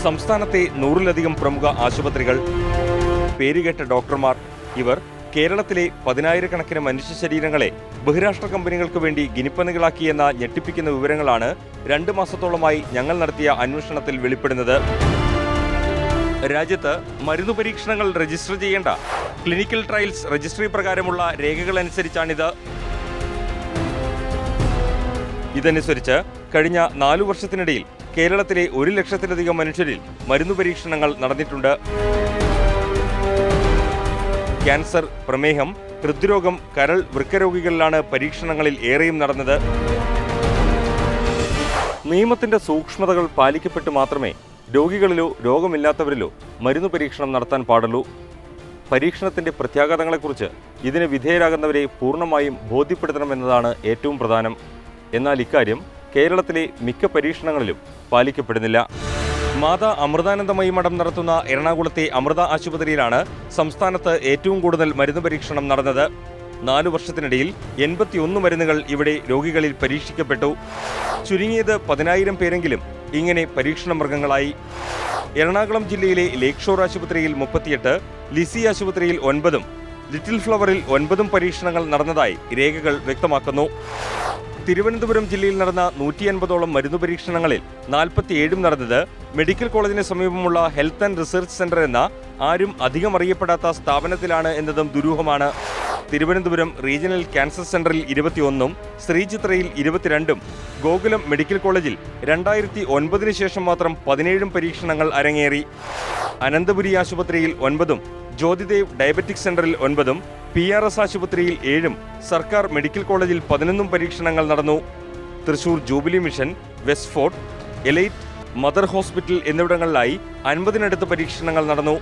സംസ്ഥാനത്തെ 100-ലധികം പ്രമുഖ ആശുപത്രികൾ, പേരുകേട്ട ഡോക്ടർമാർ, ഇവർ കേരളത്തിലെ 10,000-കണക്കിന് മനുഷ്യ ശരീരങ്ങളെ ബഹിരാഷ്ട്ര കമ്പനികൾക്ക് വേണ്ടി ഗിനിപ്പന്നികളാക്കിയെന്ന ഞെട്ടിപ്പിക്കുന്ന വിവരങ്ങളാണ് 2 മാസത്തോളമായി ഞങ്ങൾ നടത്തിയ അന്വേഷണത്തിൽ വെളിപ്പെടുന്നത്. രാജ്യത്ത് മരുന്നു പരീക്ഷണങ്ങൾ രജിസ്റ്റർ ചെയ്യേണ്ട ക്ലിനിക്കൽ ട്രയൽസ് രജിസ്ട്രി പ്രകാരമുള്ള രേഖകളനുസരിച്ചാണിത്. ഇതനുസരിച്ച് കഴിഞ്ഞ 4 വർഷത്തിനിടയിൽ കേരളത്തിലെ 1 ലക്ഷത്തിലധികം മനുഷ്യരിൽ മരുന്നു പരീക്ഷണങ്ങൾ നടന്നിട്ടുണ്ട്. ക്യാൻസർ, പ്രമേഹം, ഹൃദ്രോഗം, കരൾ, വൃക്കരോഗികളിലാണ് പരീക്ഷണങ്ങളിൽ ഏറെയും നടന്നത്. നിയമത്തിന്റെ സൂക്ഷ്മതകൾ പാലിക്കപ്പെട്ട് മാത്രമേ രോഗികളിലോ രോഗമില്ലാത്തവരിലോ മരുന്നു പരീക്ഷണം നടത്താൻ പാടുള്ളൂ. പരീക്ഷണത്തിന്റെ പ്രത്യാഘാതങ്ങളെക്കുറിച്ച് ഇതിന് വിധേയരാകുന്നവരെ പൂർണ്ണമായും ബോധ്യപ്പെടുത്തണമെന്നതാണ് ഏറ്റവും പ്രധാനം. എന്നാൽ ഇക്കാര്യം കേരളത്തിലെ മിക്ക പരീക്ഷണങ്ങളിലും പാലിക്കപ്പെടുന്നില്ല. മാതാ അമൃതാനന്ദമയി മഠം നടത്തുന്ന എറണാകുളത്തെ അമൃത ആശുപത്രിയിലാണ് സംസ്ഥാനത്ത് ഏറ്റവും കൂടുതൽ മരുന്ന് പരീക്ഷണം നടന്നത്. 4 വർഷത്തിനിടയിൽ 81 മരുന്നുകൾ ഇവിടെ രോഗികളിൽ പരീക്ഷിക്കപ്പെട്ടു. ചുരുങ്ങിയത് 10,000 പേരെങ്കിലും ഇങ്ങനെ പരീക്ഷണ മൃഗങ്ങളായി. എറണാകുളം ജില്ലയിലെ ലേക്ക് ഷോർ ആശുപത്രിയിൽ 38, ലിസി ആശുപത്രിയിൽ 9, ലിറ്റിൽ ഫ്ലവറിൽ 9 പരീക്ഷണങ്ങൾ നടന്നതായി രേഖകൾ വ്യക്തമാക്കുന്നു. തിരുവനന്തപുരം ജില്ലയിൽ നടന്ന 150ഓളം മരുന്നു പരീക്ഷണങ്ങളിൽ 47 നടന്നത് മെഡിക്കൽ കോളേജിന് സമീപമുള്ള ഹെൽത്ത് ആൻഡ് റിസർച്ച് സെന്റർ എന്ന ആരും അധികം അറിയപ്പെടാത്ത സ്ഥാപനത്തിലാണ് എന്നതും ദുരൂഹമാണ്. തിരുവനന്തപുരം റീജിയണൽ ക്യാൻസർ സെന്ററിൽ 21ഉം ശ്രീചിത്രയിൽ 22ഉം ഗോകുലം മെഡിക്കൽ കോളേജിൽ 2009 ശേഷം മാത്രം 17 പരീക്ഷണങ്ങൾ അരങ്ങേറി. അനന്തപുരി ആശുപത്രിയിൽ 9ഉം ജ്യോതിദേവ് ഡയബറ്റിക് സെന്ററിൽ 9ഉം PRS ആശുപത്രിയിൽ 7ഉം സർക്കാർ മെഡിക്കൽ കോളേജിൽ 11 പരീക്ഷണങ്ങൾ നടന്നു. Thrissur Jubilee Mission, West Fort, Elite, Mother Hospital എന്നിവിടങ്ങളിലായി 50-നടുത്ത് പരീക്ഷണങ്ങൾ നടന്നു.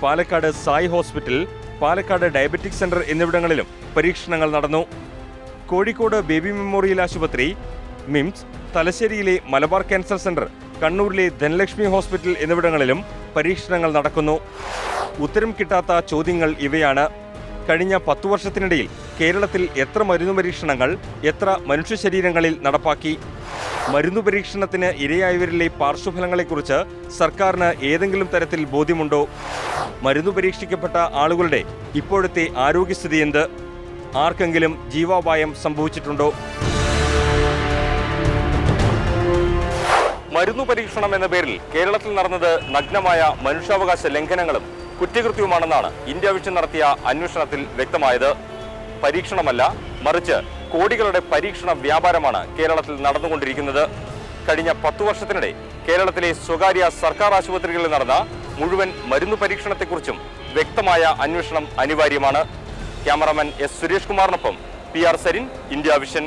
Palakkad Sai Hospital, Palakkad Diabetic Centre എന്നിവിടങ്ങളിലും പരീക്ഷണങ്ങൾ നടന്നു. കോഴിക്കോട് ബേബി മെമ്മോറിയൽ ആശുപത്രി, മിംസ്, തലശ്ശേരിയിലെ മലബാർ ക്യാൻസർ സെന്റർ, കണ്ണൂരിലെ ധനലക്ഷ്മി ഹോസ്പിറ്റൽ എന്നിവിടങ്ങളിലും പരീക്ഷണങ്ങൾ നടക്കുന്നു. ഉത്തരം കിട്ടാത്ത ചോദ്യങ്ങൾ ഇവയാണ്: കഴിഞ്ഞ 10 വർഷത്തിനിടയിൽ കേരളത്തിൽ എത്ര മരുന്നു പരീക്ഷണങ്ങൾ, എത്ര മനുഷ്യ ശരീരങ്ങളിൽ നടപ്പാക്കി? മരുന്നു പരീക്ഷണത്തിന് ഇരയായവരിലെ പാർശ്വഫലങ്ങളെക്കുറിച്ച് സർക്കാരിന് ഏതെങ്കിലും തരത്തിൽ ബോധ്യമുണ്ടോ? മരുന്നു പരീക്ഷിക്കപ്പെട്ട ആളുകളുടെ ഇപ്പോഴത്തെ ആരോഗ്യസ്ഥിതി എന്ത്? ആർക്കെങ്കിലും ജീവാപായം സംഭവിച്ചിട്ടുണ്ടോ? മരുന്നു പരീക്ഷണം എന്ന പേരിൽ കേരളത്തിൽ നടന്നത് നഗ്നമായ മനുഷ്യാവകാശ ലംഘനങ്ങളും കുറ്റകൃത്യവുമാണെന്നാണ് ഇന്ത്യ വിഷൻ നടത്തിയ അന്വേഷണത്തിൽ വ്യക്തമായത്. പരീക്ഷണമല്ല, മറിച്ച് കോടികളുടെ പരീക്ഷണ വ്യാപാരമാണ് കേരളത്തിൽ നടന്നുകൊണ്ടിരിക്കുന്നത്. കഴിഞ്ഞ 10 വർഷത്തിനിടെ കേരളത്തിലെ സ്വകാര്യ സർക്കാർ ആശുപത്രികളിൽ നടന്ന മുഴുവൻ മരുന്നു പരീക്ഷണത്തെക്കുറിച്ചും വ്യക്തമായ അന്വേഷണം അനിവാര്യമാണ്. Cameraman S. സുരേഷ് കുമാറിനൊപ്പം PR സരിൻ, ഇന്ത്യ വിഷൻ.